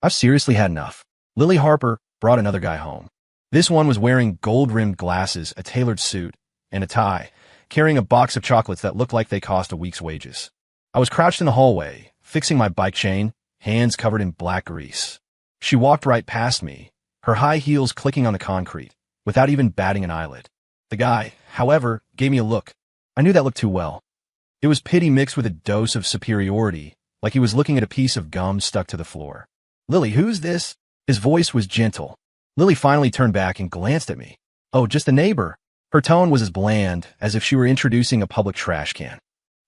I've seriously had enough. Lily Harper brought another guy home. This one was wearing gold-rimmed glasses, a tailored suit, and a tie, carrying a box of chocolates that looked like they cost a week's wages. I was crouched in the hallway, fixing my bike chain, hands covered in black grease. She walked right past me, her high heels clicking on the concrete, without even batting an eyelid. The guy, however, gave me a look. I knew that looked too well. It was pity mixed with a dose of superiority, like he was looking at a piece of gum stuck to the floor. "Lily, who's this?" His voice was gentle. Lily finally turned back and glanced at me. "Oh, just a neighbor." Her tone was as bland as if she were introducing a public trash can.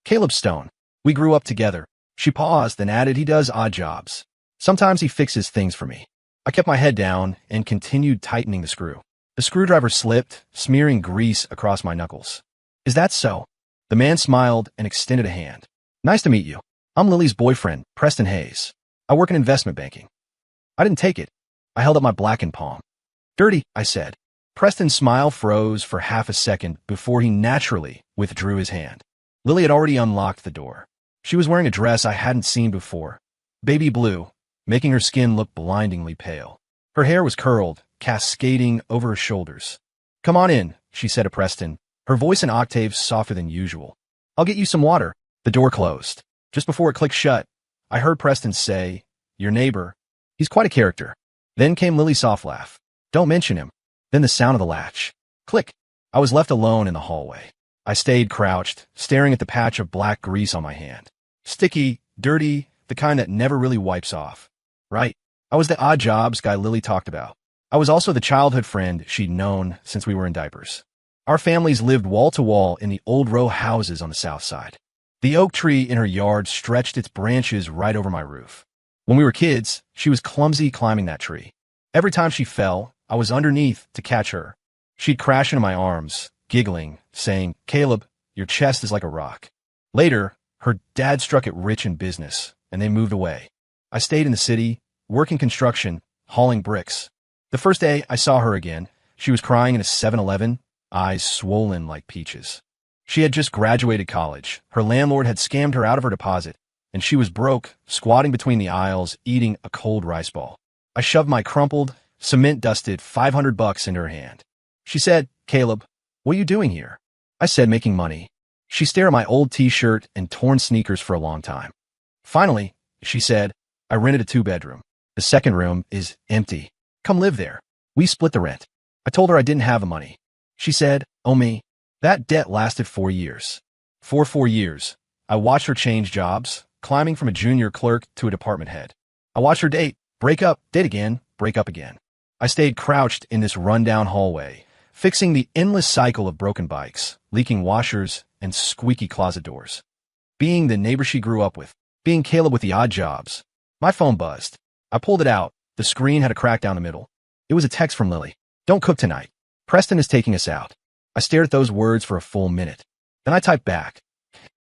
"Caleb Stone. We grew up together." She paused, then added, "He does odd jobs. Sometimes he fixes things for me." I kept my head down and continued tightening the screw. The screwdriver slipped, smearing grease across my knuckles. "Is that so?" The man smiled and extended a hand. "Nice to meet you. I'm Lily's boyfriend, Preston Hayes. I work in investment banking." I didn't take it. I held up my blackened palm. "Dirty," I said. Preston's smile froze for half a second before he naturally withdrew his hand. Lily had already unlocked the door. She was wearing a dress I hadn't seen before, baby blue, making her skin look blindingly pale. Her hair was curled, cascading over her shoulders. "Come on in," she said to Preston, her voice an octave softer than usual. "I'll get you some water." The door closed. Just before it clicked shut, I heard Preston say, "Your neighbor. He's quite a character." Then came Lily's soft laugh. "Don't mention him." Then the sound of the latch. Click. I was left alone in the hallway. I stayed crouched, staring at the patch of black grease on my hand. Sticky, dirty, the kind that never really wipes off. Right. I was the odd jobs guy Lily talked about. I was also the childhood friend she'd known since we were in diapers. Our families lived wall to wall in the old row houses on the south side. The oak tree in her yard stretched its branches right over my roof. When we were kids, she was clumsy climbing that tree. Every time she fell, I was underneath to catch her. She'd crash into my arms, giggling, saying, "Caleb, your chest is like a rock." Later, her dad struck it rich in business, and they moved away. I stayed in the city, working construction, hauling bricks. The first day I saw her again, she was crying in a 7-Eleven, eyes swollen like peaches. She had just graduated college. Her landlord had scammed her out of her deposit, and she was broke, squatting between the aisles, eating a cold rice ball. I shoved my crumpled, cement-dusted $500 into her hand. She said, "Caleb, what are you doing here?" I said, "Making money." She stared at my old t-shirt and torn sneakers for a long time. Finally, she said, "I rented a 2-bedroom. The second room is empty. Come live there." We split the rent. I told her I didn't have the money. She said, "Oh me." That debt lasted 4 years. For 4 years, I watched her change jobs, climbing from a junior clerk to a department head. I watched her date, break up, date again, break up again. I stayed crouched in this rundown hallway, fixing the endless cycle of broken bikes, leaking washers, and squeaky closet doors. Being the neighbor she grew up with, being Caleb with the odd jobs. My phone buzzed. I pulled it out. The screen had a crack down the middle. It was a text from Lily. "Don't cook tonight. Preston is taking us out." I stared at those words for a full minute. Then I typed back.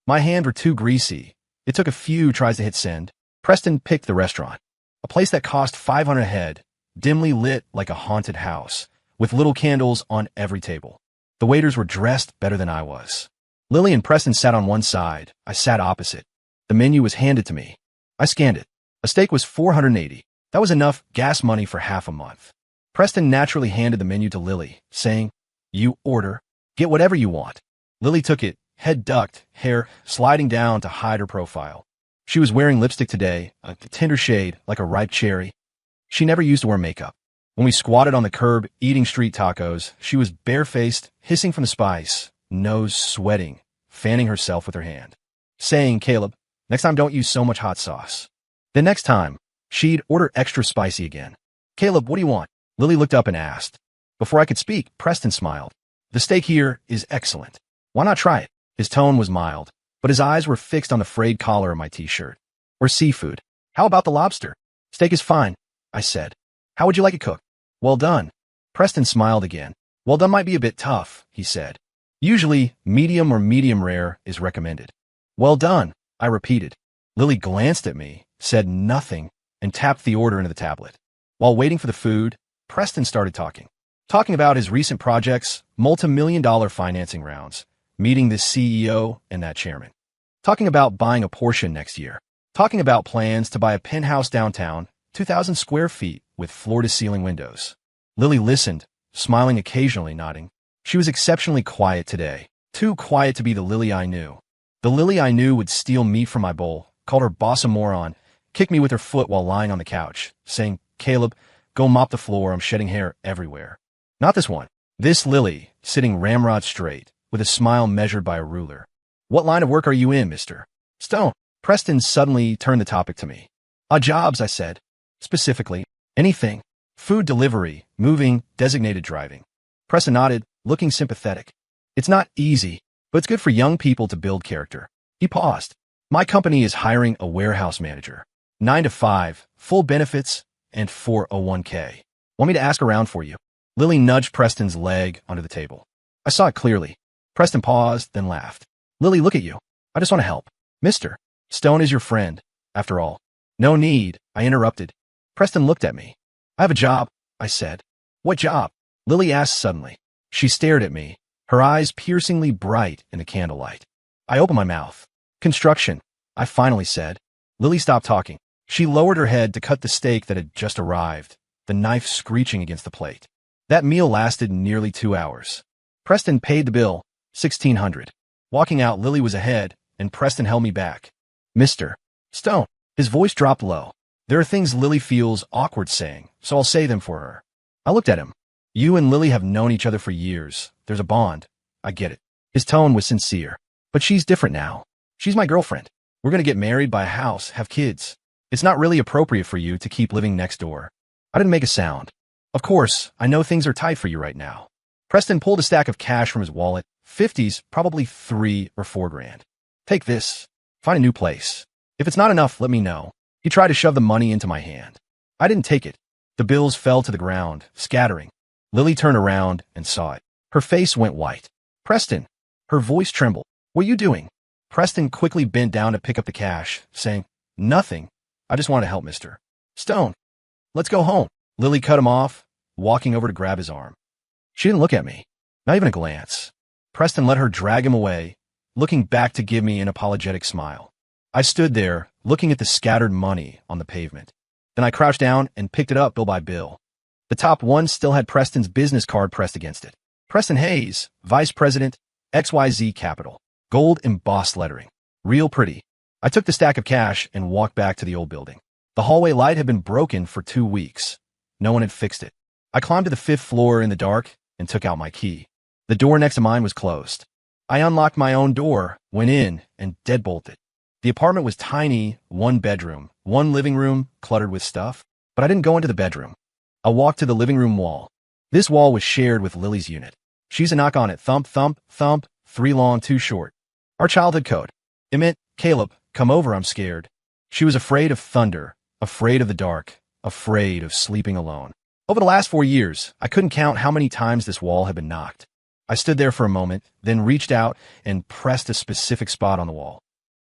My hands were too greasy. It took a few tries to hit send. Preston picked the restaurant. A place that cost $500 a head, dimly lit like a haunted house, with little candles on every table. The waiters were dressed better than I was. Lily and Preston sat on one side. I sat opposite. The menu was handed to me. I scanned it. A steak was $480. That was enough gas money for half a month. Preston naturally handed the menu to Lily, saying, "You order. Get whatever you want." Lily took it, head ducked, hair sliding down to hide her profile. She was wearing lipstick today, a tender shade like a ripe cherry. She never used to wear makeup. When we squatted on the curb eating street tacos, she was barefaced, hissing from the spice, nose sweating, fanning herself with her hand, saying, "Caleb, next time don't use so much hot sauce." The next time, she'd order extra spicy again. "Caleb, what do you want?" Lily looked up and asked. Before I could speak, Preston smiled. "The steak here is excellent. Why not try it?" His tone was mild, but his eyes were fixed on the frayed collar of my t-shirt. "Or seafood. How about the lobster?" "Steak is fine," I said. "How would you like it cooked?" "Well done." Preston smiled again. "Well done might be a bit tough," he said. "Usually, medium or medium rare is recommended." "Well done," I repeated. Lily glanced at me, said nothing, and tapped the order into the tablet. While waiting for the food, Preston started talking about his recent projects, multi-million-dollar financing rounds, meeting this CEO and that chairman. Talking about buying a Porsche next year. Talking about plans to buy a penthouse downtown 2,000 square feet with floor-to-ceiling windows. Lily listened, smiling occasionally, nodding. She was exceptionally quiet today, too quiet to be the Lily I knew. The Lily I knew would steal meat from my bowl, called her boss a moron, kick me with her foot while lying on the couch, saying, "Caleb, go mop the floor, I'm shedding hair everywhere." Not this one. This Lily, sitting ramrod straight, with a smile measured by a ruler. "What line of work are you in, Mr. Stone?" Preston suddenly turned the topic to me. "Odd jobs," I said. "Specifically, anything. Food delivery, moving, designated driving." Preston nodded, looking sympathetic. "It's not easy, but it's good for young people to build character." He paused. "My company is hiring a warehouse manager. 9 to 5, full benefits, and 401k. Want me to ask around for you?" Lily nudged Preston's leg under the table. I saw it clearly. Preston paused, then laughed. "Lily, look at you. I just want to help. Mr. Stone is your friend, after all." "No need," I interrupted. Preston looked at me. "I have a job," I said. "What job?" Lily asked suddenly. She stared at me, her eyes piercingly bright in the candlelight. I opened my mouth. "Construction," I finally said. Lily stopped talking. She lowered her head to cut the steak that had just arrived, the knife screeching against the plate. That meal lasted nearly 2 hours. Preston paid the bill, $1,600. Walking out, Lily was ahead, and Preston held me back. "Mr. Stone." His voice dropped low. "There are things Lily feels awkward saying, so I'll say them for her." I looked at him. "You and Lily have known each other for years. There's a bond. I get it." His tone was sincere. "But she's different now. She's my girlfriend. We're going to get married, buy a house, have kids. It's not really appropriate for you to keep living next door." I didn't make a sound. "Of course, I know things are tight for you right now." Preston pulled a stack of cash from his wallet, 50s, probably 3 or 4 grand. "Take this. Find a new place. If it's not enough, let me know." He tried to shove the money into my hand. I didn't take it. The bills fell to the ground, scattering. Lily turned around and saw it. Her face went white. "Preston." Her voice trembled. "What are you doing?" Preston quickly bent down to pick up the cash, saying, "Nothing. I just want to help Mr. Stone. Let's go home." Lily cut him off, walking over to grab his arm. She didn't look at me, not even a glance. Preston let her drag him away, looking back to give me an apologetic smile. I stood there, looking at the scattered money on the pavement. Then I crouched down and picked it up bill by bill. The top one still had Preston's business card pressed against it. Preston Hayes, Vice President, XYZ Capital. Gold embossed lettering. Real pretty. I took the stack of cash and walked back to the old building. The hallway light had been broken for 2 weeks. No one had fixed it. I climbed to the 5th floor in the dark and took out my key. The door next to mine was closed. I unlocked my own door, went in, and deadbolted. The apartment was tiny, 1 bedroom, 1 living room, cluttered with stuff. But I didn't go into the bedroom. I walked to the living room wall. This wall was shared with Lily's unit. She used to knock on it, thump, thump, thump, 3 long, 2 short. Our childhood code. It meant, "Caleb, come over, I'm scared." She was afraid of thunder, afraid of the dark, afraid of sleeping alone. Over the last 4 years, I couldn't count how many times this wall had been knocked. I stood there for a moment, then reached out and pressed a specific spot on the wall.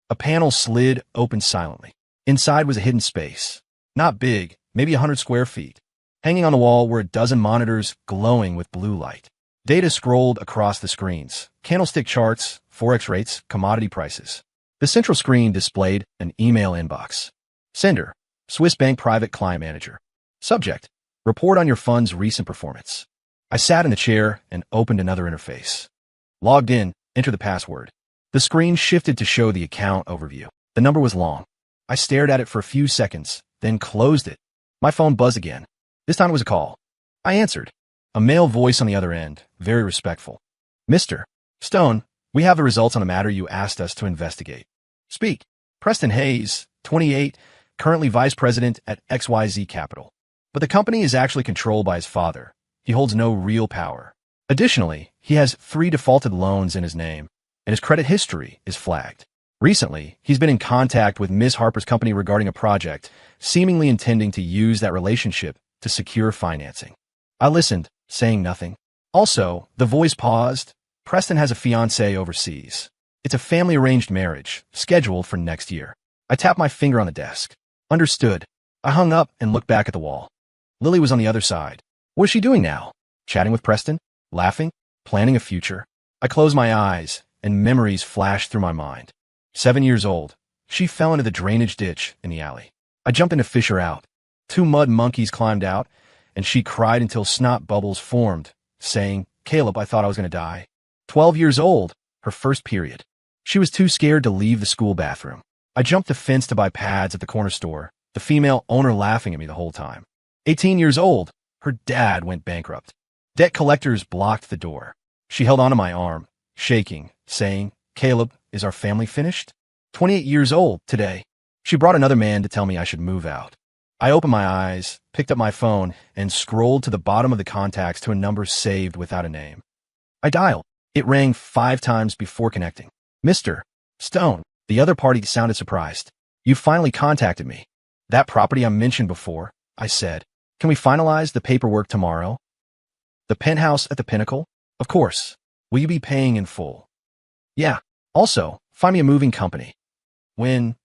A panel slid open silently. Inside was a hidden space. Not big, maybe 100 square feet. Hanging on the wall were a dozen monitors glowing with blue light. Data scrolled across the screens. Candlestick charts, forex rates, commodity prices. The central screen displayed an email inbox. Sender, Swiss Bank Private Client Manager. Subject, report on your fund's recent performance. I sat in the chair and opened another interface. Logged in, enter the password. The screen shifted to show the account overview. The number was long. I stared at it for a few seconds, then closed it. My phone buzzed again. This time it was a call. I answered. A male voice on the other end, very respectful. "Mr. Stone, we have the results on a matter you asked us to investigate." "Speak." "Preston Hayes, 28, currently Vice President at XYZ Capital. But the company is actually controlled by his father. He holds no real power. Additionally, he has 3 defaulted loans in his name, and his credit history is flagged. Recently, he's been in contact with Ms. Harper's company regarding a project, seemingly intending to use that relationship to secure financing." I listened, saying nothing. Also, the voice paused. "Preston has a fiancée overseas. It's a family-arranged marriage, scheduled for next year." I tapped my finger on the desk. "Understood." I hung up and looked back at the wall. Lily was on the other side. What is she doing now? Chatting with Preston? Laughing? Planning a future? I closed my eyes, and memories flashed through my mind. 7 years old. She fell into the drainage ditch in the alley. I jumped in to fish her out. Two mud monkeys climbed out, and she cried until snot bubbles formed, saying, "Caleb, I thought I was going to die." 12 years old, her first period. She was too scared to leave the school bathroom. I jumped the fence to buy pads at the corner store, the female owner laughing at me the whole time. 18 years old, her dad went bankrupt. Debt collectors blocked the door. She held onto my arm, shaking, saying, "Caleb, is our family finished?" 28 years old today. She brought another man to tell me I should move out. I opened my eyes, picked up my phone, and scrolled to the bottom of the contacts to a number saved without a name. I dialed. It rang 5 times before connecting. "Mr. Stone." The other party sounded surprised. "You finally contacted me." "That property I mentioned before," I said. "Can we finalize the paperwork tomorrow?" "The penthouse at the Pinnacle?" "Of course. Will you be paying in full?" "Yeah. Also, find me a moving company." "When?"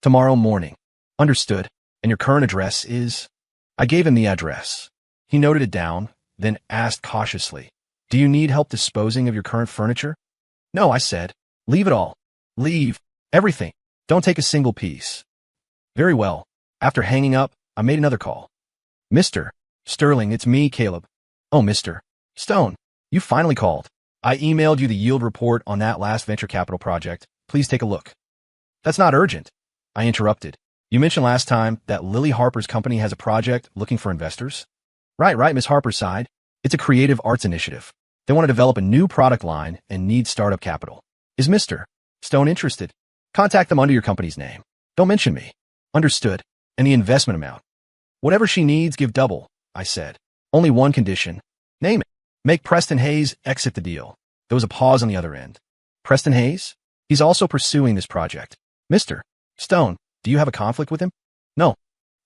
"Tomorrow morning." "Understood. And your current address is?" I gave him the address. He noted it down, then asked cautiously, "Do you need help disposing of your current furniture?" "No," I said. "Leave it all. Leave. Everything. Don't take a single piece." "Very well." After hanging up, I made another call. "Mr. Sterling, it's me, Caleb." "Oh, Mr. Stone, you finally called. I emailed you the yield report on that last venture capital project. Please take a look." "That's not urgent," I interrupted. "You mentioned last time that Lily Harper's company has a project looking for investors?" Right, Miss Harper sighed. "It's a creative arts initiative. They want to develop a new product line and need startup capital. Is Mr. Stone interested? Contact them under your company's name. Don't mention me." "Understood. And the investment amount?" "Whatever she needs, give double," I said. "Only one condition." "Name it." "Make Preston Hayes exit the deal." There was a pause on the other end. "Preston Hayes? He's also pursuing this project." "Mr. Stone, do you have a conflict with him?" "No."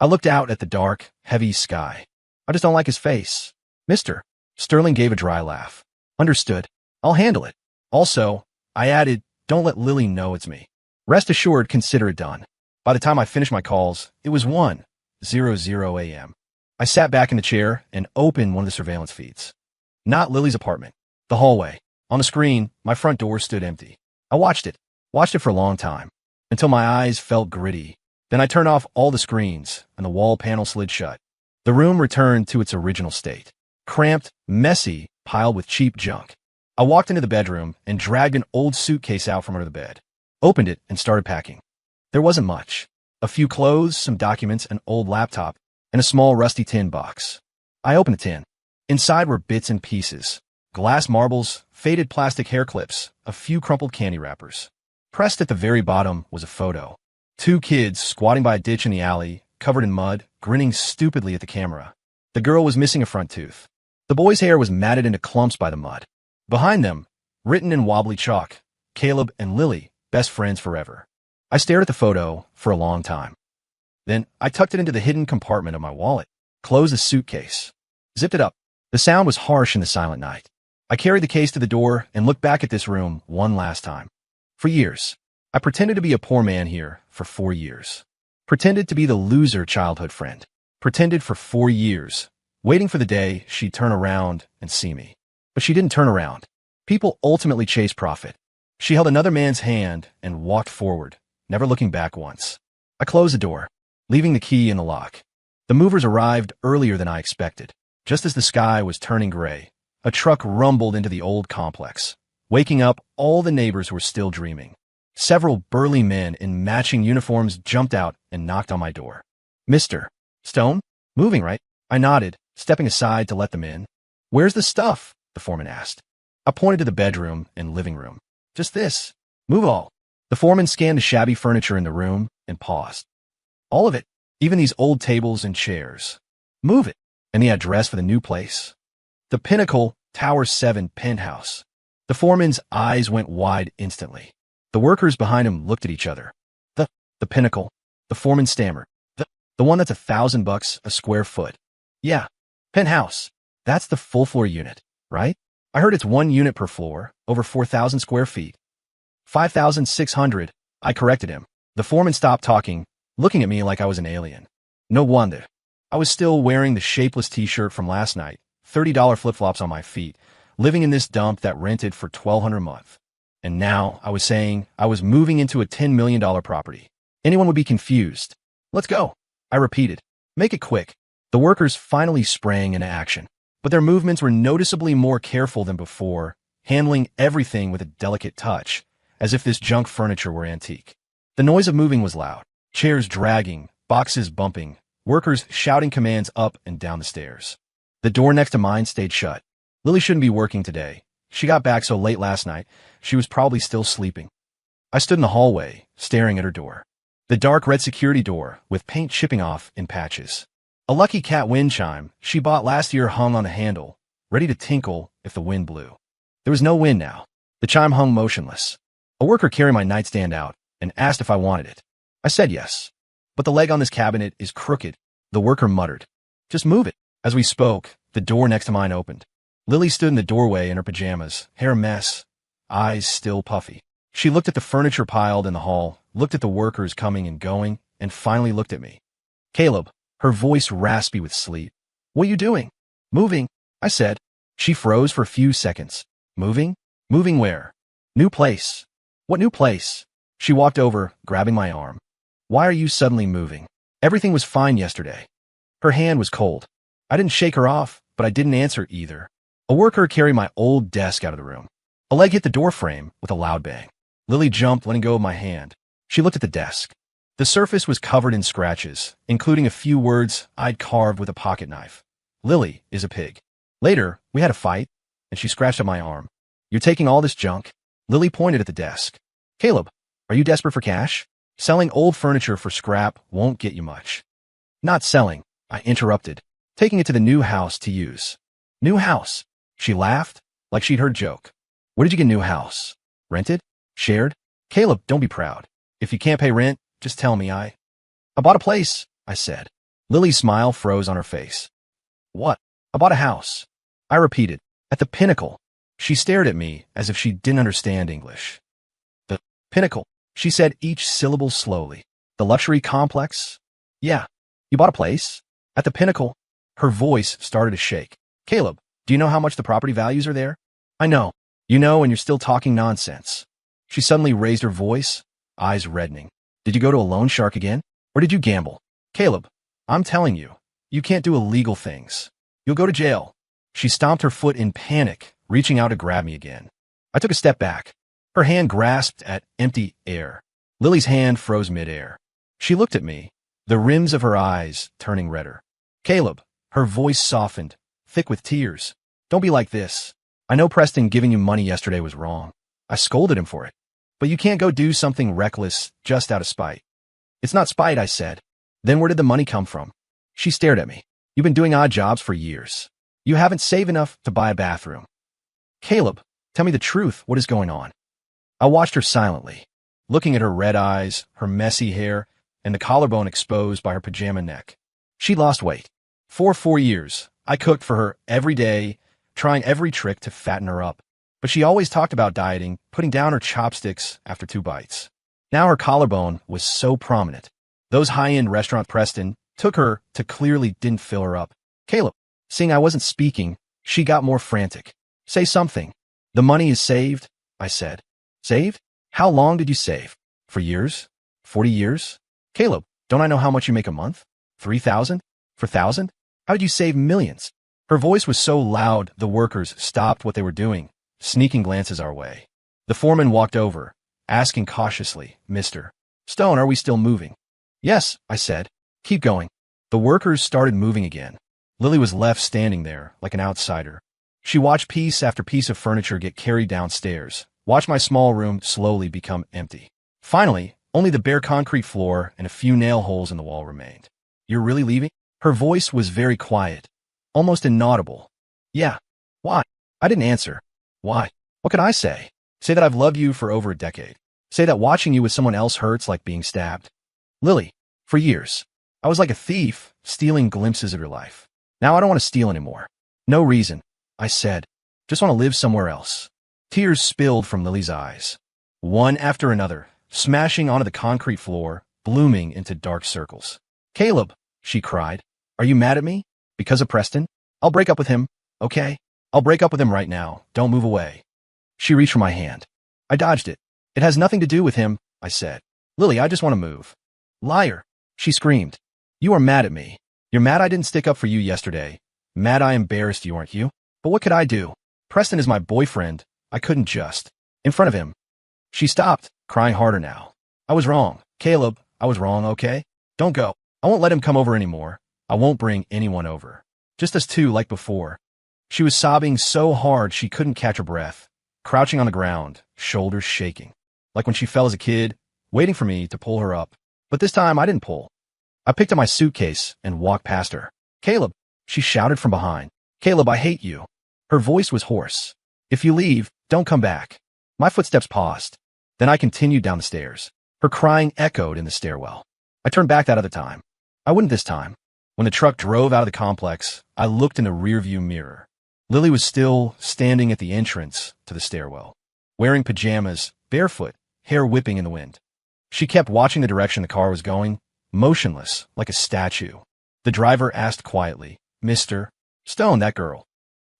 I looked out at the dark, heavy sky. "I just don't like his face." "Mr. Sterling gave a dry laugh. "Understood. I'll handle it." "Also," I added, "don't let Lily know it's me. Rest assured, consider it done." By the time I finished my calls, it was 1:00 a.m. I sat back in the chair and opened one of the surveillance feeds. Not Lily's apartment. The hallway. On the screen, my front door stood empty. I watched it for a long time, until my eyes felt gritty. Then I turned off all the screens, and the wall panel slid shut. The room returned to its original state. Cramped, messy, piled with cheap junk. I walked into the bedroom and dragged an old suitcase out from under the bed. Opened it and started packing. There wasn't much. A few clothes, some documents, an old laptop, and a small rusty tin box. I opened the tin. Inside were bits and pieces. Glass marbles, faded plastic hair clips, a few crumpled candy wrappers. Pressed at the very bottom was a photo. 2 kids squatting by a ditch in the alley, covered in mud, grinning stupidly at the camera. The girl was missing a front tooth. The boy's hair was matted into clumps by the mud. Behind them, written in wobbly chalk, "Caleb and Lily, best friends forever." I stared at the photo for a long time. Then I tucked it into the hidden compartment of my wallet, closed the suitcase, zipped it up. The sound was harsh in the silent night. I carried the case to the door and looked back at this room one last time. For years, I pretended to be a poor man here for 4 years. Pretended to be the loser childhood friend. Pretended for 4 years, waiting for the day she'd turn around and see me. But she didn't turn around. People ultimately chase profit. She held another man's hand and walked forward, never looking back once. I closed the door, leaving the key in the lock. The movers arrived earlier than I expected. Just as the sky was turning gray, a truck rumbled into the old complex, waking up all the neighbors who were still dreaming. Several burly men in matching uniforms jumped out and knocked on my door. "Mr. Stone? Moving, right?" I nodded, stepping aside to let them in. "Where's the stuff?" the foreman asked. I pointed to the bedroom and living room. "Just this. Move all." The foreman scanned the shabby furniture in the room and paused. "All of it, even these old tables and chairs." "Move it." "And the address for the new place?" "The Pinnacle, Tower 7 penthouse." The foreman's eyes went wide instantly. The workers behind him looked at each other. The Pinnacle," the foreman stammered. The one that's $1,000 a square foot." "Yeah. Penthouse. That's the full floor unit, right? I heard it's 1 unit per floor, over 4,000 square feet." 5,600, I corrected him. The foreman stopped talking, looking at me like I was an alien. No wonder. I was still wearing the shapeless t-shirt from last night, $30 flip-flops on my feet, living in this dump that rented for $1,200 a month. And now I was saying I was moving into a $10 million property. Anyone would be confused. "Let's go," I repeated. Make it quick. The workers finally sprang into action, but their movements were noticeably more careful than before, handling everything with a delicate touch, as if this junk furniture were antique. The noise of moving was loud, chairs dragging, boxes bumping, workers shouting commands up and down the stairs. The door next to mine stayed shut. Lily shouldn't be working today. She got back so late last night, she was probably still sleeping. I stood in the hallway, staring at her door. The dark red security door, with paint chipping off in patches. A Lucky Cat wind chime she bought last year hung on the handle, ready to tinkle if the wind blew. There was no wind now. The chime hung motionless. A worker carried my nightstand out and asked if I wanted it. I said yes. But the leg on this cabinet is crooked, the worker muttered. Just move it. As we spoke, the door next to mine opened. Lily stood in the doorway in her pajamas, hair a mess, eyes still puffy. She looked at the furniture piled in the hall, looked at the workers coming and going, and finally looked at me. Caleb, her voice raspy with sleep. What are you doing? Moving, I said. She froze for a few seconds. Moving? Moving where? New place. What new place? She walked over, grabbing my arm. Why are you suddenly moving? Everything was fine yesterday. Her hand was cold. I didn't shake her off, but I didn't answer either. A worker carried my old desk out of the room. A leg hit the door frame with a loud bang. Lily jumped, letting go of my hand. She looked at the desk. The surface was covered in scratches, including a few words I'd carved with a pocket knife. Lily is a pig. Later, we had a fight, and she scratched at my arm. You're taking all this junk? Lily pointed at the desk. Caleb, are you desperate for cash? Selling old furniture for scrap won't get you much. Not selling, I interrupted. Taking it to the new house to use. New house? She laughed, like she'd heard a joke. Where did you get a new house? Rented? Shared? Caleb, don't be proud. If you can't pay rent, just tell me. I bought a place, I said. Lily's smile froze on her face. What? I bought a house. I repeated. At the Pinnacle. She stared at me as if she didn't understand English. The Pinnacle, she said each syllable slowly. The luxury complex? Yeah. You bought a place? At the Pinnacle. Her voice started to shake. Caleb, do you know how much the property values are there? I know. You know, and you're still talking nonsense. She suddenly raised her voice, eyes reddening. Did you go to a loan shark again? Or did you gamble? Caleb, I'm telling you, you can't do illegal things. You'll go to jail. She stomped her foot in panic, reaching out to grab me again. I took a step back. Her hand grasped at empty air. Lily's hand froze midair. She looked at me, the rims of her eyes turning redder. Caleb, her voice softened, thick with tears. Don't be like this. I know Preston giving you money yesterday was wrong. I scolded him for it. But you can't go do something reckless just out of spite. It's not spite, I said. Then where did the money come from? She stared at me. You've been doing odd jobs for years. You haven't saved enough to buy a bathroom. Caleb, tell me the truth. What is going on? I watched her silently, looking at her red eyes, her messy hair, and the collarbone exposed by her pajama neck. She'd lost weight. For 4 years, I cooked for her every day, trying every trick to fatten her up. But she always talked about dieting, putting down her chopsticks after 2 bites. Now her collarbone was so prominent. Those high-end restaurant Preston took her to clearly didn't fill her up. Caleb, seeing I wasn't speaking, she got more frantic. Say something. The money is saved, I said. Saved? How long did you save? For years? 40 years? Caleb, don't I know how much you make a month? 3,000? 4,000? How did you save millions? Her voice was so loud the workers stopped what they were doing, sneaking glances our way. The foreman walked over, asking cautiously, Mr. Stone, are we still moving? Yes, I said. Keep going. The workers started moving again. Lily was left standing there, like an outsider. She watched piece after piece of furniture get carried downstairs, watched my small room slowly become empty. Finally, only the bare concrete floor and a few nail holes in the wall remained. You're really leaving? Her voice was very quiet, almost inaudible. Yeah. Why? I didn't answer. Why? What could I say? Say that I've loved you for over a decade. Say that watching you with someone else hurts like being stabbed. Lily, for years, I was like a thief, stealing glimpses of your life. Now I don't want to steal anymore. No reason, I said. Just want to live somewhere else. Tears spilled from Lily's eyes, one after another, smashing onto the concrete floor, blooming into dark circles. Caleb, she cried, are you mad at me? Because of Preston? I'll break up with him, okay? I'll break up with him right now. Don't move away. She reached for my hand. I dodged it. It has nothing to do with him, I said. Lily, I just want to move. Liar, she screamed. You are mad at me. You're mad I didn't stick up for you yesterday. Mad I embarrassed you, aren't you? But what could I do? Preston is my boyfriend. I couldn't just. In front of him. She stopped, crying harder now. I was wrong. Caleb, I was wrong, okay? Don't go. I won't let him come over anymore. I won't bring anyone over. Just us two like before. She was sobbing so hard she couldn't catch her breath, crouching on the ground, shoulders shaking. Like when she fell as a kid, waiting for me to pull her up. But this time I didn't pull. I picked up my suitcase and walked past her. Caleb, she shouted from behind. Caleb, I hate you. Her voice was hoarse. If you leave, don't come back. My footsteps paused. Then I continued down the stairs. Her crying echoed in the stairwell. I turned back that other time. I wouldn't this time. When the truck drove out of the complex, I looked in the rearview mirror. Lily was still standing at the entrance to the stairwell, wearing pajamas, barefoot, hair whipping in the wind. She kept watching the direction the car was going, motionless, like a statue. The driver asked quietly, Mr. Stone, that girl.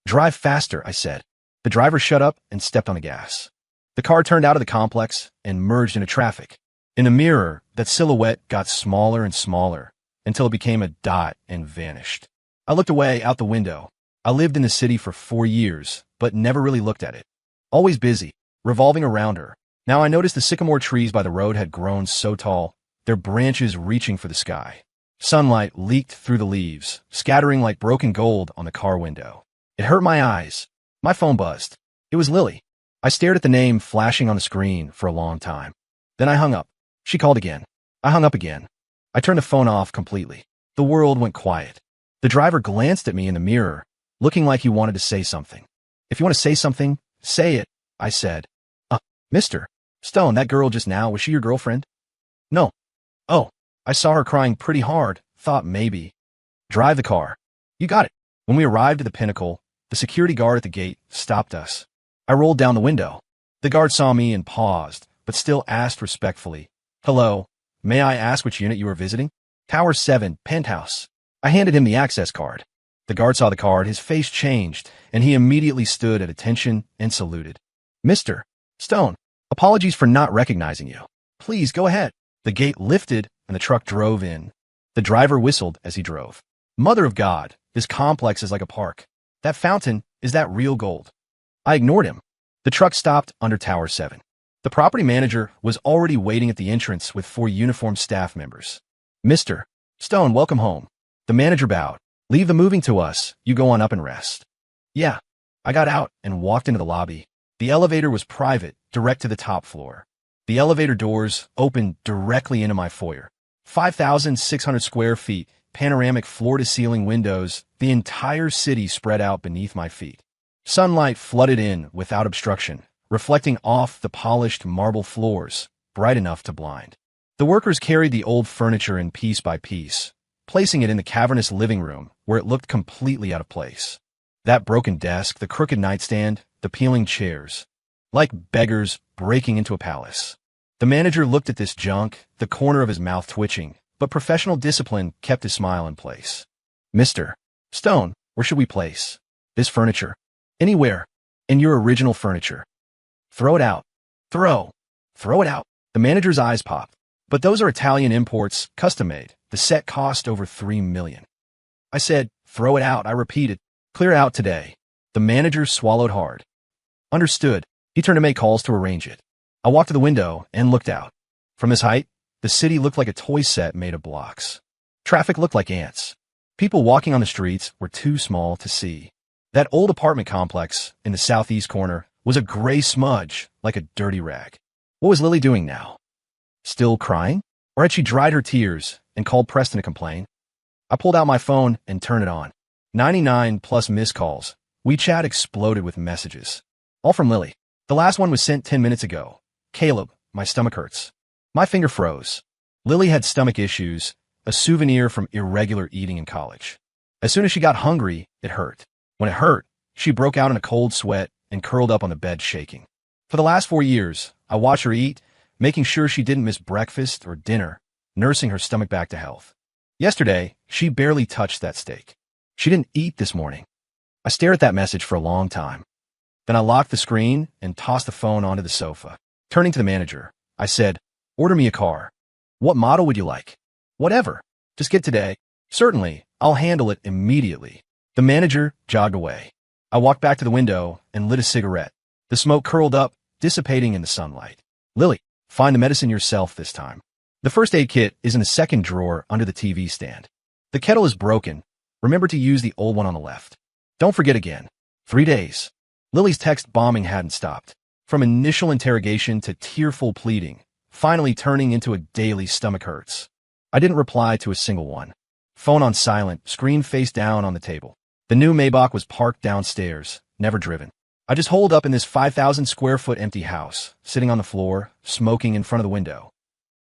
Drive faster, I said. The driver shut up and stepped on the gas. The car turned out of the complex and merged into traffic. In the mirror, that silhouette got smaller and smaller until it became a dot and vanished. I looked away out the window. I lived in the city for 4 years, but never really looked at it. Always busy, revolving around her. Now I noticed the sycamore trees by the road had grown so tall, their branches reaching for the sky. Sunlight leaked through the leaves, scattering like broken gold on the car window. It hurt my eyes. My phone buzzed. It was Lily. I stared at the name flashing on the screen for a long time. Then I hung up. She called again. I hung up again. I turned the phone off completely. The world went quiet. The driver glanced at me in the mirror, looking like he wanted to say something. If you want to say something, say it, I said. Mr. Stone, that girl just now, was she your girlfriend? No. Oh, I saw her crying pretty hard, thought maybe. Drive the car. You got it. When we arrived at the Pinnacle, the security guard at the gate stopped us. I rolled down the window. The guard saw me and paused, but still asked respectfully, Hello, may I ask which unit you are visiting? Tower 7, penthouse. I handed him the access card. The guard saw the card, his face changed, and he immediately stood at attention and saluted. Mr. Stone, apologies for not recognizing you. Please go ahead. The gate lifted and the truck drove in. The driver whistled as he drove. Mother of God, this complex is like a park. That fountain, is that real gold? I ignored him. The truck stopped under Tower 7. The property manager was already waiting at the entrance with 4 uniformed staff members. Mr. Stone, welcome home. The manager bowed. Leave the moving to us. You go on up and rest. Yeah. I got out and walked into the lobby. The elevator was private, direct to the top floor. The elevator doors opened directly into my foyer. 5,600 square feet, panoramic floor-to-ceiling windows, the entire city spread out beneath my feet. Sunlight flooded in without obstruction, reflecting off the polished marble floors, bright enough to blind. The workers carried the old furniture in piece by piece, placing it in the cavernous living room where it looked completely out of place. That broken desk, the crooked nightstand, the peeling chairs, like beggars breaking into a palace. The manager looked at this junk, the corner of his mouth twitching, but professional discipline kept his smile in place. Mr. Stone, where should we place this furniture? Anywhere. In your original furniture. Throw it out. Throw it out. The manager's eyes popped. But those are Italian imports, custom-made. The set cost over $3 million. I said, throw it out. I repeated, clear out today. The manager swallowed hard. Understood. He turned to make calls to arrange it. I walked to the window and looked out. From this height, the city looked like a toy set made of blocks. Traffic looked like ants. People walking on the streets were too small to see. That old apartment complex in the southeast corner was a gray smudge, like a dirty rag. What was Lily doing now? Still crying? Or had she dried her tears and called Preston to complain? I pulled out my phone and turned it on. 99 plus missed calls. WeChat exploded with messages. All from Lily. The last one was sent 10 minutes ago. Caleb, my stomach hurts. My finger froze. Lily had stomach issues, a souvenir from irregular eating in college. As soon as she got hungry, it hurt. When it hurt, she broke out in a cold sweat and curled up on the bed shaking. For the last 4 years, I watched her eat, making sure she didn't miss breakfast or dinner, nursing her stomach back to health. Yesterday, she barely touched that steak. She didn't eat this morning. I stared at that message for a long time. Then I locked the screen and tossed the phone onto the sofa. Turning to the manager, I said, order me a car. What model would you like? Whatever. Just get today. Certainly, I'll handle it immediately. The manager jogged away. I walked back to the window and lit a cigarette. The smoke curled up, dissipating in the sunlight. Lily, find the medicine yourself this time. The first aid kit is in the second drawer under the TV stand. The kettle is broken. Remember to use the old one on the left. Don't forget again. 3 days. Lily's text bombing hadn't stopped. From initial interrogation to tearful pleading, finally turning into a daily stomach hurts. I didn't reply to a single one. Phone on silent, screen face down on the table. The new Maybach was parked downstairs, never driven. I just holed up in this 5,000 square foot empty house, sitting on the floor, smoking in front of the window.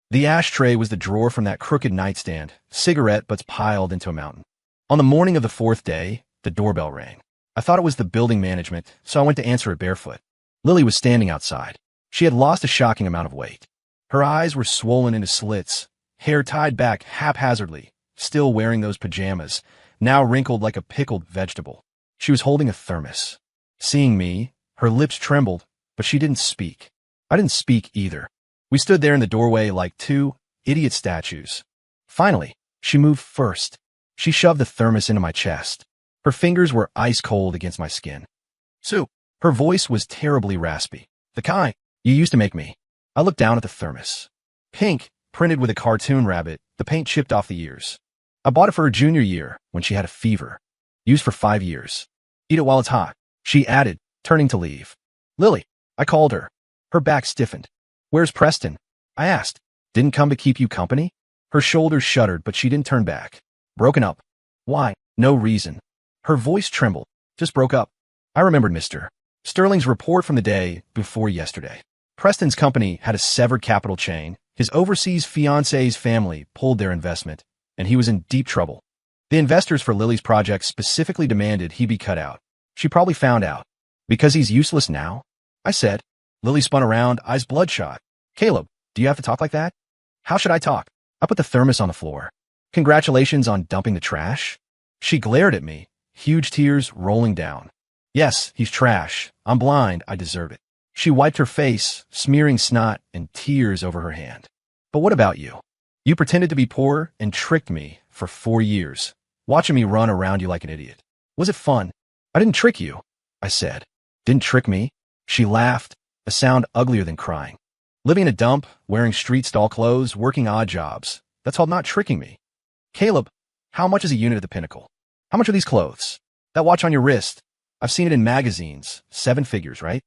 The ashtray was the drawer from that crooked nightstand, cigarette butts piled into a mountain. On the morning of the 4th day, the doorbell rang. I thought it was the building management, so I went to answer it barefoot. Lily was standing outside. She had lost a shocking amount of weight. Her eyes were swollen into slits, hair tied back haphazardly, still wearing those pajamas, now wrinkled like a pickled vegetable. She was holding a thermos. Seeing me, her lips trembled, but she didn't speak. I didn't speak either. We stood there in the doorway like two idiot statues. Finally, she moved first. She shoved the thermos into my chest. Her fingers were ice cold against my skin. Sue. Her voice was terribly raspy. The kind you used to make me. I looked down at the thermos. Pink, printed with a cartoon rabbit, the paint chipped off the ears. I bought it for her junior year when she had a fever. Used for 5 years. Eat it while it's hot, she added, turning to leave. Lily, I called her. Her back stiffened. Where's Preston? I asked. Didn't come to keep you company? Her shoulders shuddered, but she didn't turn back. Broken up. Why? No reason. Her voice trembled. Just broke up. I remembered Mr. Sterling's report from the day before yesterday. Preston's company had a severed capital chain. His overseas fiancé's family pulled their investment, and he was in deep trouble. The investors for Lily's project specifically demanded he be cut out. She probably found out. Because he's useless now? I said. Lily spun around, eyes bloodshot. Caleb, do you have to talk like that? How should I talk? I put the thermos on the floor. Congratulations on dumping the trash? She glared at me, huge tears rolling down. Yes, he's trash. I'm blind. I deserve it. She wiped her face, smearing snot and tears over her hand. But what about you? You pretended to be poor and tricked me for 4 years, watching me run around you like an idiot. Was it fun? I didn't trick you, I said. Didn't trick me? She laughed, a sound uglier than crying. Living in a dump, wearing street stall clothes, working odd jobs. That's all not tricking me. Caleb, how much is a unit at the Pinnacle? How much are these clothes? That watch on your wrist. I've seen it in magazines. 7 figures, right?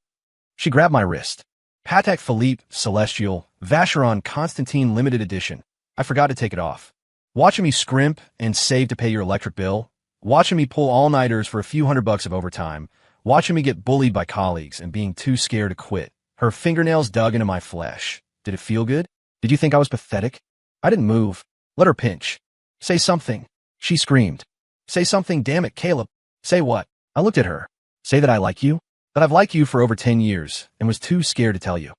She grabbed my wrist. Patek Philippe Celestial Vacheron Constantine Limited Edition. I forgot to take it off. Watching me scrimp and save to pay your electric bill. Watching me pull all-nighters for a few $100 of overtime. Watching me get bullied by colleagues and being too scared to quit. Her fingernails dug into my flesh. Did it feel good? Did you think I was pathetic? I didn't move. Let her pinch. Say something. She screamed. Say something, damn it, Caleb. Say what? I looked at her. Say that I like you? That I've liked you for over 10 years and was too scared to tell you.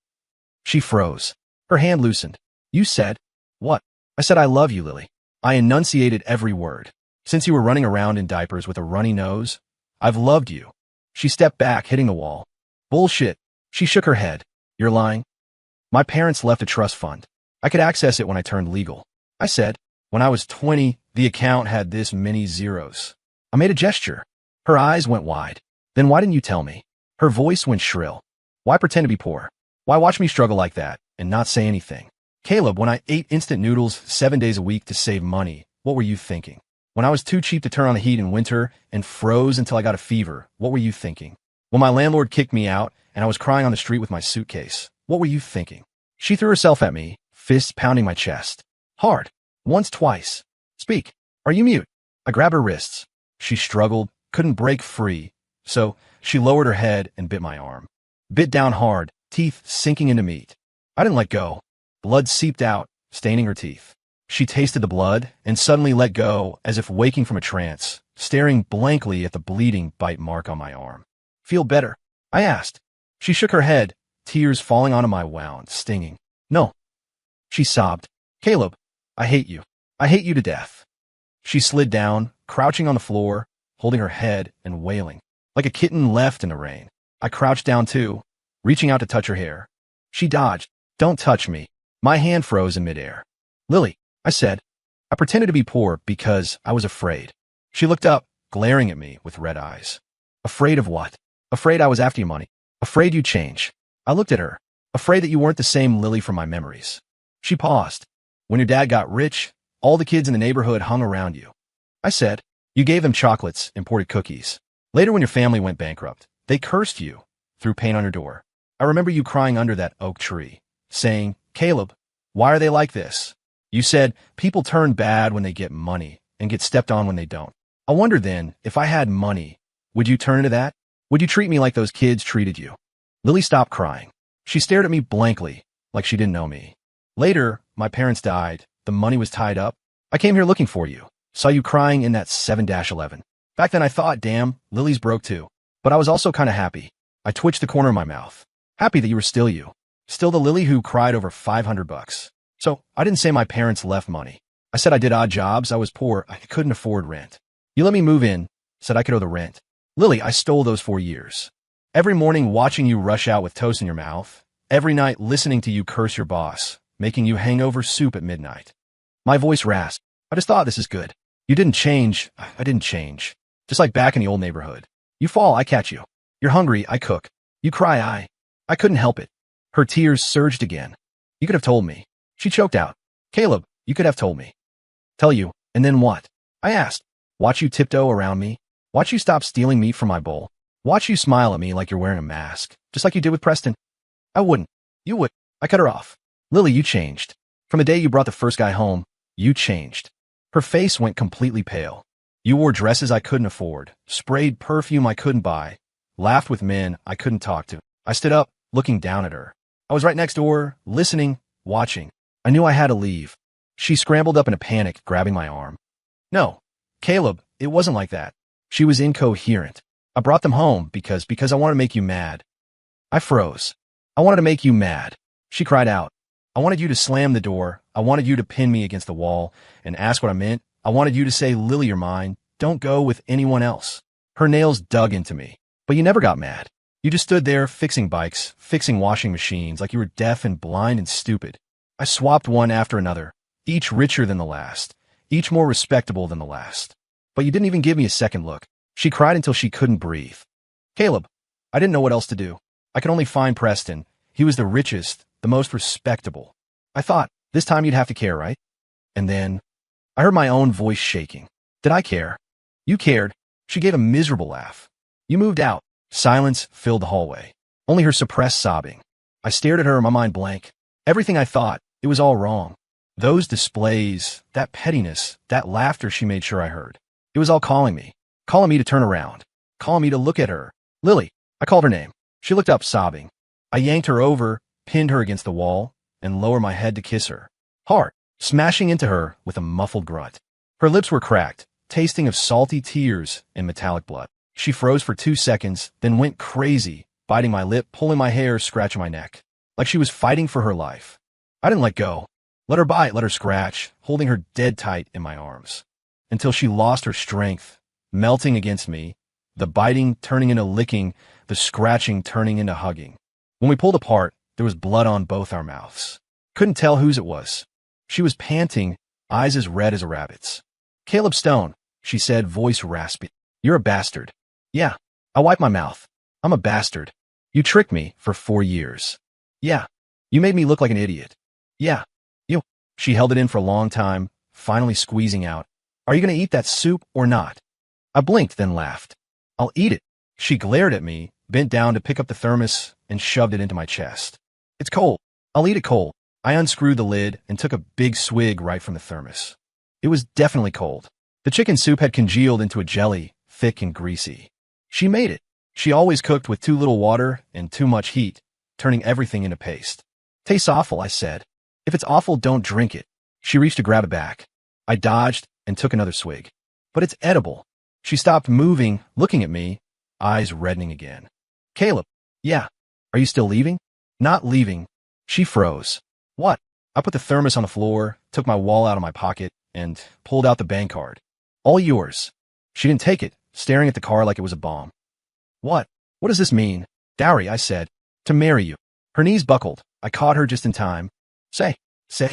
She froze. Her hand loosened. You said, what? I said I love you, Lily. I enunciated every word. Since you were running around in diapers with a runny nose, I've loved you. She stepped back, hitting the wall. Bullshit. She shook her head. You're lying. My parents left a trust fund. I could access it when I turned legal. I said, when I was 20, the account had this many zeros. I made a gesture. Her eyes went wide. Then why didn't you tell me? Her voice went shrill. Why pretend to be poor? Why watch me struggle like that and not say anything? Caleb, when I ate instant noodles 7 days a week to save money, what were you thinking? When I was too cheap to turn on the heat in winter and froze until I got a fever, what were you thinking? When my landlord kicked me out and I was crying on the street with my suitcase, what were you thinking? She threw herself at me, fists pounding my chest. Hard. Once, twice. Speak. Are you mute? I grabbed her wrists. She struggled, couldn't break free, so she lowered her head and bit my arm. Bit down hard, teeth sinking into meat. I didn't let go. Blood seeped out, staining her teeth. She tasted the blood and suddenly let go as if waking from a trance, staring blankly at the bleeding bite mark on my arm. Feel better? I asked. She shook her head, tears falling onto my wound, stinging. No. She sobbed. Caleb, I hate you. I hate you to death. She slid down, crouching on the floor, holding her head and wailing, like a kitten left in the rain. I crouched down too, reaching out to touch her hair. She dodged. Don't touch me. My hand froze in midair. Lily, I said. I pretended to be poor because I was afraid. She looked up, glaring at me with red eyes. Afraid of what? Afraid I was after your money. Afraid you'd change. I looked at her, afraid that you weren't the same Lily from my memories. She paused. When your dad got rich, all the kids in the neighborhood hung around you. I said, you gave them chocolates, imported cookies. Later when your family went bankrupt, they cursed you, threw paint on your door. I remember you crying under that oak tree, saying, Caleb, why are they like this? You said, people turn bad when they get money and get stepped on when they don't. I wonder then, if I had money, would you turn into that? Would you treat me like those kids treated you? Lily stopped crying. She stared at me blankly, like she didn't know me. Later, my parents died. The money was tied up. I came here looking for you. Saw you crying in that 7-11. Back then I thought, damn, Lily's broke too. But I was also kind of happy. I twitched the corner of my mouth. Happy that you were still you. Still the Lily who cried over $500. So, I didn't say my parents left money. I said I did odd jobs. I was poor. I couldn't afford rent. You let me move in. Said I could owe the rent. Lily, I stole those 4 years. Every morning watching you rush out with toast in your mouth. Every night listening to you curse your boss, making you hangover soup at midnight. My voice rasped. I just thought this is good. You didn't change. I didn't change. Just like back in the old neighborhood. You fall, I catch you. You're hungry, I cook. You cry, I couldn't help it. Her tears surged again. You could have told me. She choked out. Caleb, you could have told me. Tell you, and then what? I asked. Watch you tiptoe around me. Watch you stop stealing meat from my bowl. Watch you smile at me like you're wearing a mask, just like you did with Preston. I wouldn't. You would. I cut her off. Lily, you changed. From the day you brought the first guy home, you changed. Her face went completely pale. You wore dresses I couldn't afford, sprayed perfume I couldn't buy, laughed with men I couldn't talk to. I stood up, looking down at her. I was right next to her, listening, watching. I knew I had to leave. She scrambled up in a panic, grabbing my arm. No, Caleb, it wasn't like that. She was incoherent. I brought them home because I wanted to make you mad. I froze. I wanted to make you mad. She cried out. I wanted you to slam the door. I wanted you to pin me against the wall and ask what I meant. I wanted you to say, Lily, you're mine. Don't go with anyone else. Her nails dug into me. But you never got mad. You just stood there fixing bikes, fixing washing machines like you were deaf and blind and stupid. I swapped one after another, each richer than the last, each more respectable than the last. But you didn't even give me a second look. She cried until she couldn't breathe. Caleb, I didn't know what else to do. I could only find Preston. He was the richest, the most respectable. I thought, this time you'd have to care, right? And then, I heard my own voice shaking. Did I care? You cared. She gave a miserable laugh. You moved out. Silence filled the hallway. Only her suppressed sobbing. I stared at her, my mind blank. Everything I thought, it was all wrong. Those displays, that pettiness, that laughter she made sure I heard. It was all calling me to turn around, calling me to look at her. Lily, I called her name. She looked up, sobbing. I yanked her over, pinned her against the wall, and lowered my head to kiss her. Hard, smashing into her with a muffled grunt. Her lips were cracked, tasting of salty tears and metallic blood. She froze for 2 seconds, then went crazy, biting my lip, pulling my hair, scratching my neck. Like she was fighting for her life. I didn't let go. Let her bite, let her scratch, holding her dead tight in my arms. Until she lost her strength, melting against me, the biting turning into licking, the scratching turning into hugging. When we pulled apart, there was blood on both our mouths. Couldn't tell whose it was. She was panting, eyes as red as a rabbit's. Caleb Stone, she said, voice raspy. You're a bastard. Yeah. I wiped my mouth. I'm a bastard. You tricked me for 4 years. Yeah. You made me look like an idiot. Yeah. You. She held it in for a long time, finally squeezing out. Are you going to eat that soup or not? I blinked, then laughed. I'll eat it. She glared at me, bent down to pick up the thermos, and shoved it into my chest. It's cold. I'll eat it cold. I unscrewed the lid and took a big swig right from the thermos. It was definitely cold. The chicken soup had congealed into a jelly, thick and greasy. She made it. She always cooked with too little water and too much heat, turning everything into paste. Tastes awful, I said. If it's awful, don't drink it. She reached to grab it back. I dodged and took another swig. But it's edible. She stopped moving, looking at me, eyes reddening again. Caleb, yeah. Are you still leaving? Not leaving. She froze. What? I put the thermos on the floor, took my wallet out of my pocket, and pulled out the bank card. All yours. She didn't take it, staring at the card like it was a bomb. What? What does this mean? Dowry, I said. To marry you. Her knees buckled. I caught her just in time. Say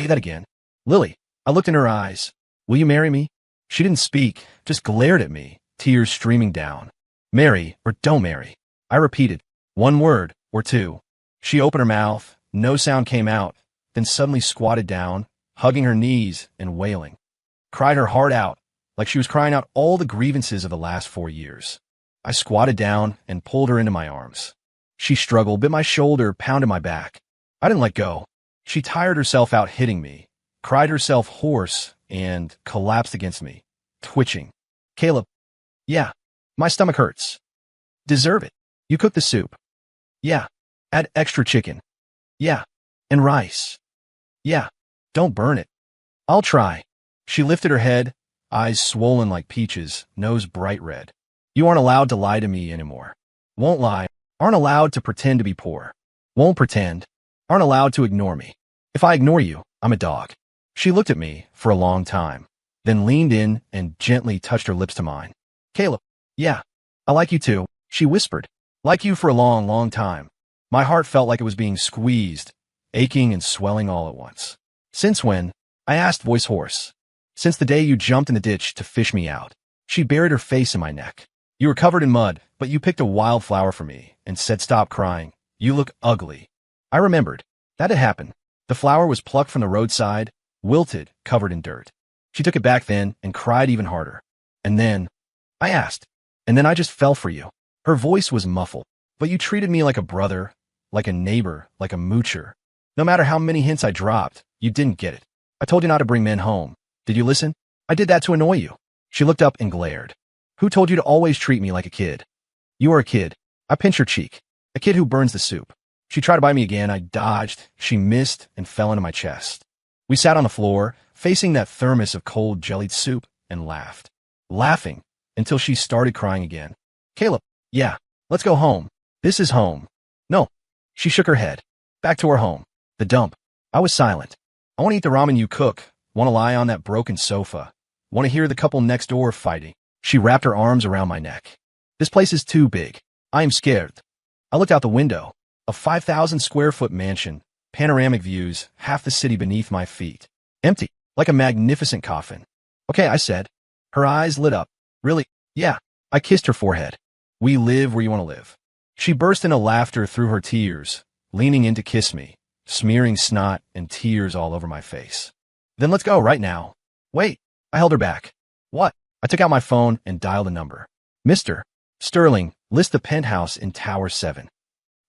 that again. Lily. I looked in her eyes. Will you marry me? She didn't speak, just glared at me, tears streaming down. Marry or don't marry. I repeated, one word or two. She opened her mouth, no sound came out, then suddenly squatted down, hugging her knees and wailing. Cried her heart out, like she was crying out all the grievances of the last 4 years. I squatted down and pulled her into my arms. She struggled, bit my shoulder, pounded my back. I didn't let go. She tired herself out hitting me, cried herself hoarse, and collapsed against me, twitching. Caleb, yeah, my stomach hurts. Deserve it. You cooked the soup. Yeah. Add extra chicken. Yeah. And rice. Yeah. Don't burn it. I'll try. She lifted her head, eyes swollen like peaches, nose bright red. You aren't allowed to lie to me anymore. Won't lie. Aren't allowed to pretend to be poor. Won't pretend. Aren't allowed to ignore me. If I ignore you, I'm a dog. She looked at me for a long time, then leaned in and gently touched her lips to mine. Caleb, yeah, I like you too, she whispered. Like you for a long, long time. My heart felt like it was being squeezed, aching and swelling all at once. Since when? I asked, voice hoarse. Since the day you jumped in the ditch to fish me out. She buried her face in my neck. You were covered in mud, but you picked a wildflower for me and said, stop crying. You look ugly. I remembered. That had happened. The flower was plucked from the roadside, wilted, covered in dirt. She took it back then and cried even harder. And then, I asked, and then I just fell for you. Her voice was muffled, but you treated me like a brother, like a neighbor, like a moocher. No matter how many hints I dropped, you didn't get it. I told you not to bring men home. Did you listen? I did that to annoy you. She looked up and glared. Who told you to always treat me like a kid? You are a kid. I pinched her cheek. A kid who burns the soup. She tried to bite me again. I dodged. She missed and fell into my chest. We sat on the floor, facing that thermos of cold jellied soup, and laughed. Laughing until she started crying again. Caleb, yeah, let's go home. This is home. No. She shook her head. Back to our home. The dump. I was silent. I want to eat the ramen you cook. Want to lie on that broken sofa. Want to hear the couple next door fighting. She wrapped her arms around my neck. This place is too big. I am scared. I looked out the window. A 5,000 square foot mansion. Panoramic views, half the city beneath my feet. Empty, like a magnificent coffin. Okay, I said. Her eyes lit up. Really? Yeah. I kissed her forehead. We live where you want to live. She burst into laughter through her tears, leaning in to kiss me, smearing snot and tears all over my face. Then let's go right now. Wait. I held her back. What? I took out my phone and dialed a number. Mr. Sterling, list the penthouse in Tower 7.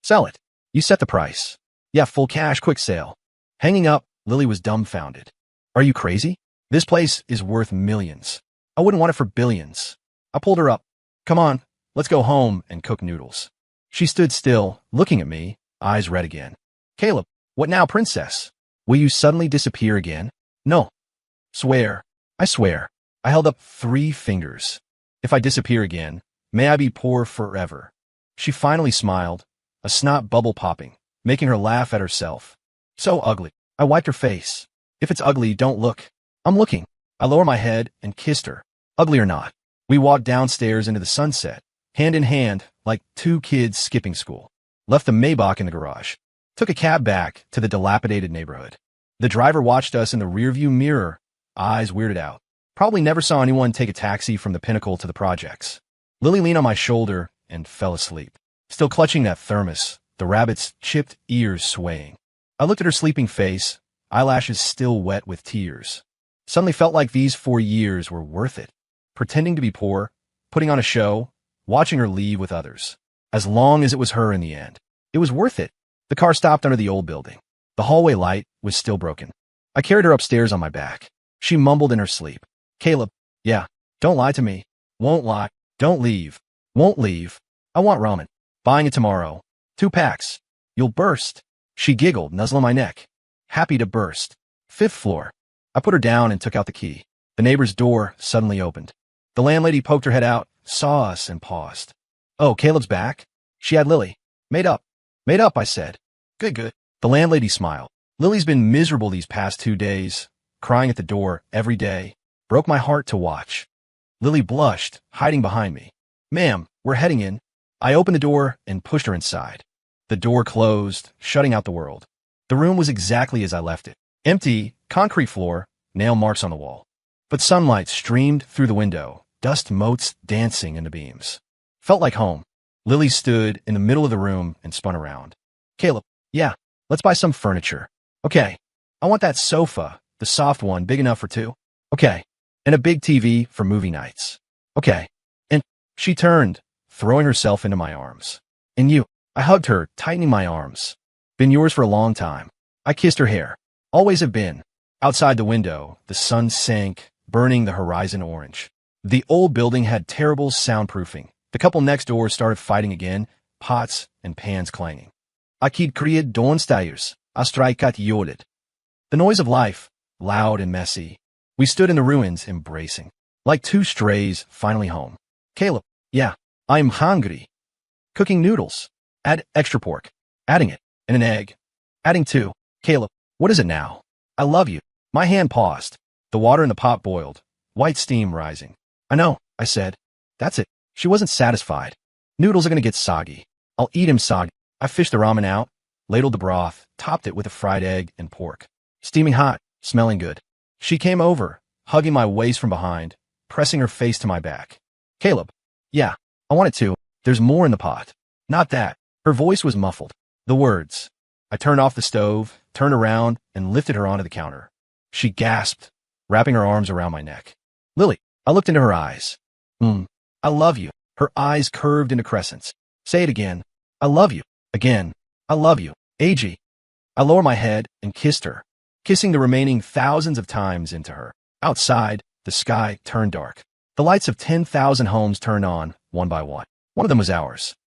Sell it. You set the price. Yeah, full cash, quick sale. Hanging up, Lily was dumbfounded. Are you crazy? This place is worth millions. I wouldn't want it for billions. I pulled her up. Come on, let's go home and cook noodles. She stood still, looking at me, eyes red again. Caleb, what now, princess? Will you suddenly disappear again? No. Swear. I swear. I held up 3 fingers. If I disappear again, may I be poor forever. She finally smiled, a snot bubble popping, making her laugh at herself. So ugly. I wiped her face. If it's ugly, don't look. I'm looking. I lowered my head and kissed her. Ugly or not. We walked downstairs into the sunset, hand in hand, like 2 kids skipping school. Left the Maybach in the garage. Took a cab back to the dilapidated neighborhood. The driver watched us in the rearview mirror, eyes weirded out. Probably never saw anyone take a taxi from the Pinnacle to the projects. Lily leaned on my shoulder and fell asleep. Still clutching that thermos, the rabbit's chipped ears swaying. I looked at her sleeping face, eyelashes still wet with tears. Suddenly felt like these 4 years were worth it. Pretending to be poor, putting on a show, watching her leave with others. As long as it was her in the end. It was worth it. The car stopped under the old building. The hallway light was still broken. I carried her upstairs on my back. She mumbled in her sleep. Caleb, yeah, don't lie to me. Won't lie. Don't leave. Won't leave. I want ramen. Buying it tomorrow. 2 packs. You'll burst. She giggled, nuzzling my neck. Happy to burst. 5th floor. I put her down and took out the key. The neighbor's door suddenly opened. The landlady poked her head out, saw us, and paused. Oh, Caleb's back? She had Lily. Made up. Made up, I said. Good, good. The landlady smiled. Lily's been miserable these past 2 days, crying at the door every day. Broke my heart to watch. Lily blushed, hiding behind me. Ma'am, we're heading in. I opened the door and pushed her inside. The door closed, shutting out the world. The room was exactly as I left it. Empty, concrete floor, nail marks on the wall. but sunlight streamed through the window, dust motes dancing in the beams. Felt like home. Lily stood in the middle of the room and spun around. Caleb, yeah, let's buy some furniture. Okay. I want that sofa, the soft one, big enough for two. Okay. And a big TV for movie nights. Okay. And she turned, throwing herself into my arms. And you, I hugged her, tightening my arms. Been yours for a long time. I kissed her hair. Always have been. Outside the window, the sun sank, burning the horizon orange. The old building had terrible soundproofing. The couple next door started fighting again, pots and pans clanging. Akid kried donstayers, astraikat yodet. The noise of life, loud and messy. We stood in the ruins, embracing. Like two strays, finally home. Caleb, yeah, I'm hungry. Cooking noodles. Add extra pork. Adding it. And an egg. Adding two. Caleb, what is it now? I love you. My hand paused. The water in the pot boiled. White steam rising. I know, I said. That's it. She wasn't satisfied. Noodles are gonna get soggy. I'll eat him soggy. I fished the ramen out, ladled the broth, topped it with a fried egg and pork. Steaming hot, smelling good. She came over, hugging my waist from behind, pressing her face to my back. Caleb, yeah, I want it to. There's more in the pot. Not that. Her voice was muffled. The words. I turned off the stove, turned around, and lifted her onto the counter. She gasped, wrapping her arms around my neck. Lily, I looked into her eyes. I love you. Her eyes curved into crescents. Say it again. I love you. Again. I love you. AG. I lowered my head and kissed her, kissing the remaining thousands of times into her. Outside, the sky turned dark. The lights of 10,000 homes turned on, one by one. One of them was ours.